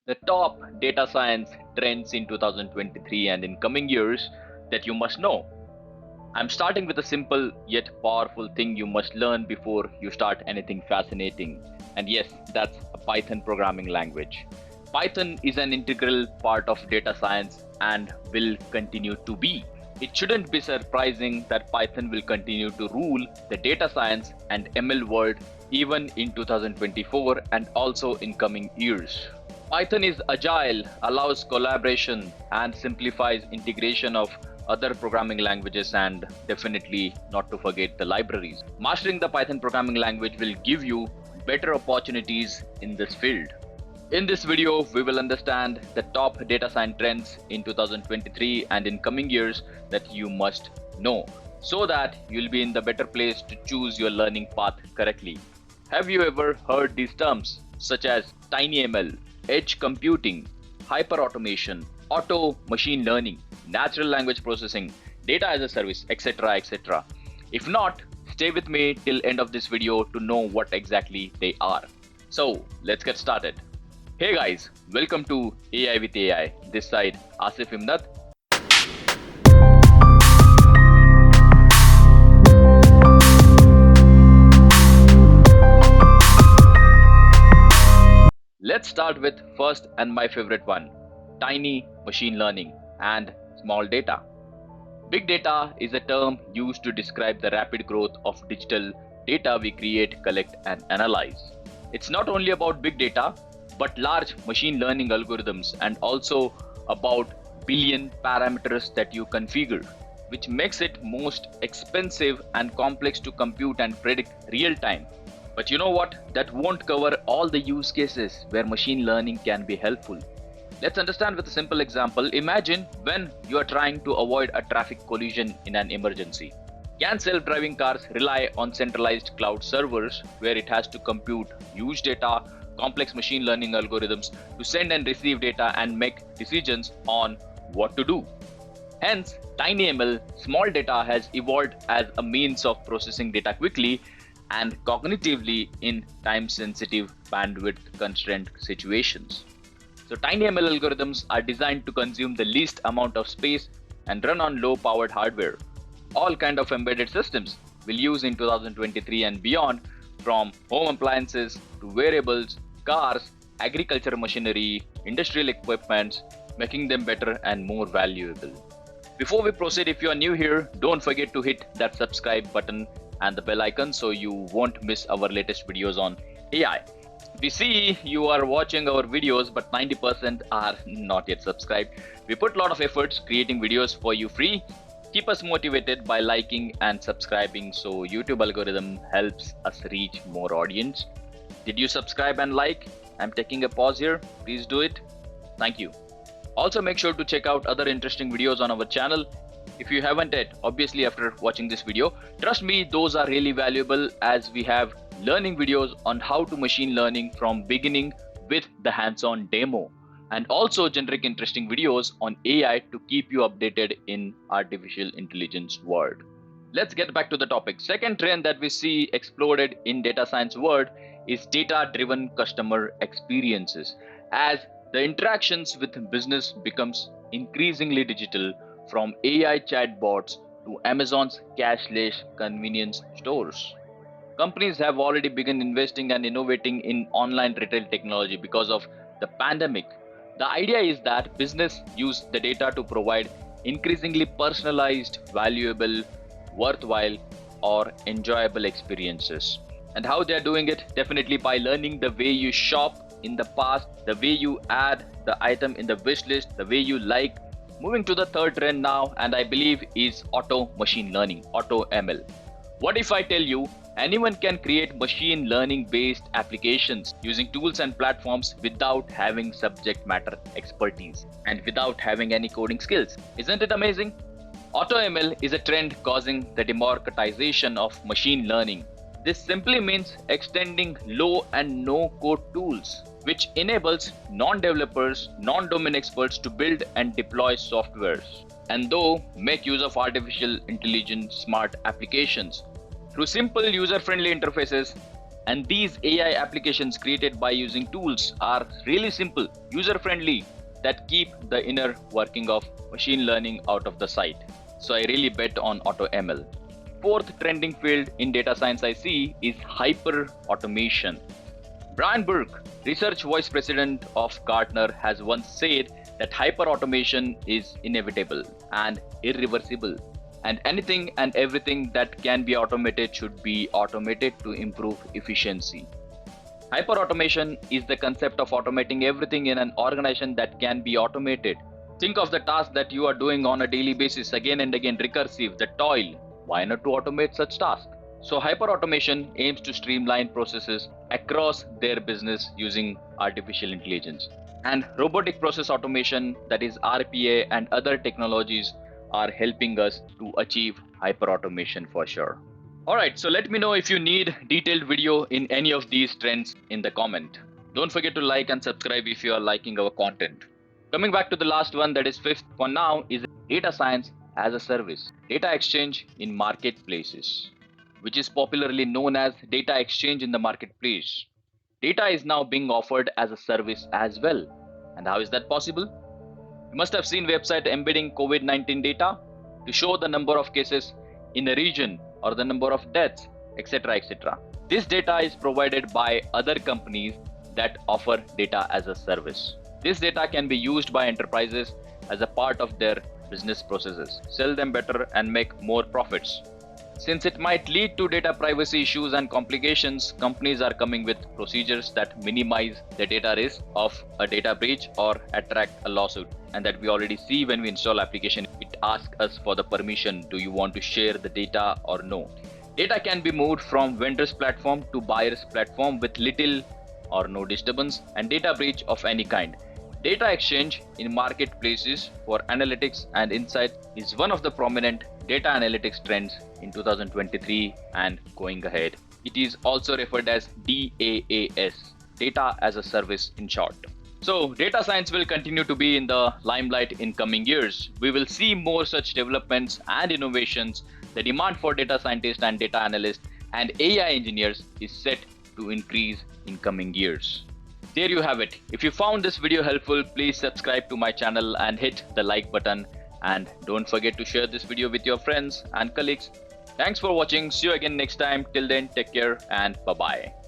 The top data science trends in 2023 and in coming years that you must know. I'm starting with a simple yet powerful thing you must learn before you start anything fascinating. And yes, that's a Python programming language. Python is an integral part of data science and will continue to be. It shouldn't be surprising that Python will continue to rule the data science and ML world even in 2024 and also in coming years. Python is agile, allows collaboration, and simplifies integration of other programming languages, and definitely not to forget the libraries. Mastering the Python programming language will give you better opportunities in this field. In this video, we will understand the top data science trends in 2023 and in coming years that you must know, so that you'll be in the better place to choose your learning path correctly. Have you ever heard these terms such as TinyML, edge computing, hyperautomation, auto machine learning, natural language processing, data as a service, etc., etc.? If not, stay with me till end of this video to know what exactly they are. So let's get started. Hey guys, welcome to AI with AI. This side Asif Imnat. Let's start with first and my favorite one, tiny machine learning and small data. Big data is a term used to describe the rapid growth of digital data we create, collect, and analyze. It's not only about big data, but large machine learning algorithms and also about billion parameters that you configure, which makes it most expensive and complex to compute and predict real time. But you know what? That won't cover all the use cases where machine learning can be helpful. Let's understand with a simple example. Imagine when you are trying to avoid a traffic collision in an emergency. Can self-driving cars rely on centralized cloud servers where it has to compute huge data, complex machine learning algorithms to send and receive data and make decisions on what to do? Hence, TinyML, small data, has evolved as a means of processing data quickly and cognitively in time-sensitive, bandwidth-constrained situations. So TinyML algorithms are designed to consume the least amount of space and run on low-powered hardware. All kind of embedded systems will use in 2023 and beyond, from home appliances to wearables, cars, agriculture machinery, industrial equipments, making them better and more valuable. Before we proceed, if you are new here, don't forget to hit that subscribe button and the bell icon so you won't miss our latest videos on AI. We see you are watching our videos, but 90% are not yet subscribed. We put a lot of efforts creating videos for you free. Keep us motivated by liking and subscribing so YouTube algorithm helps us reach more audience. Did you subscribe and like? I'm taking a pause here. Please do it. Thank you. Also make sure to check out other interesting videos on our channel. If you haven't yet, obviously after watching this video, trust me, those are really valuable as we have learning videos on how to machine learning from beginning with the hands-on demo, and also generic interesting videos on AI to keep you updated in artificial intelligence world. Let's get back to the topic. Second trend that we see exploded in data science world is data-driven customer experiences. As the interactions with business becomes increasingly digital, from AI chatbots to Amazon's cashless convenience stores. Companies have already begun investing and innovating in online retail technology because of the pandemic. The idea is that business use the data to provide increasingly personalized, valuable, worthwhile, or enjoyable experiences. And how they're doing it? Definitely by learning the way you shop in the past, the way you add the item in the wish list, the way you like. Moving to the third trend now, and I believe is auto machine learning, auto ML. What if I tell you anyone can create machine learning based applications using tools and platforms without having subject matter expertise and without having any coding skills? Isn't it amazing? Auto ML is a trend causing the democratization of machine learning. This simply means extending low and no code tools, which enables non-developers, non-domain experts to build and deploy softwares, and though make use of artificial intelligence smart applications. Through simple user-friendly interfaces, And these AI applications created by using tools are really simple, user-friendly, that keep the inner working of machine learning out of the sight. So I really bet on AutoML. Fourth trending field in data science I see is hyper automation. Brian Burke, research vice president of Gartner, has once said that hyperautomation is inevitable and irreversible, and anything and everything that can be automated should be automated to improve efficiency. Hyperautomation is the concept of automating everything in an organization that can be automated. Think of the task that you are doing on a daily basis again and again, recursive, the toil. Why not to automate such tasks? So hyperautomation aims to streamline processes across their business using artificial intelligence. And robotic process automation, that is RPA, and other technologies are helping us to achieve hyperautomation for sure. Alright, so let me know if you need detailed video in any of these trends in the comment. Don't forget to like and subscribe if you are liking our content. Coming back to the last one, that is fifth for now, is data science as a service. Data exchange in marketplaces, which is popularly known as data exchange in the marketplace. Data is now being offered as a service as well. And how is that possible? You must have seen website embedding COVID-19 data to show the number of cases in a region or the number of deaths, etc., etc. This data is provided by other companies that offer data as a service. This data can be used by enterprises as a part of their business processes, sell them better and make more profits. Since it might lead to data privacy issues and complications, companies are coming with procedures that minimize the data risk of a data breach or attract a lawsuit. And that we already see when we install application, it asks us for the permission. Do you want to share the data or no? Data can be moved from vendor's platform to buyer's platform with little or no disturbance and data breach of any kind. Data exchange in marketplaces for analytics and insights is one of the prominent data analytics trends in 2023 and going ahead. It is also referred as DaaS, data as a service in short. So data science will continue to be in the limelight in coming years. We will see more such developments and innovations. The demand for data scientists and data analysts and AI engineers is set to increase in coming years. There you have it. If you found this video helpful, please subscribe to my channel and hit the like button. And don't forget to share this video with your friends and colleagues. Thanks for watching. See you again next time. Till then, take care and bye-bye.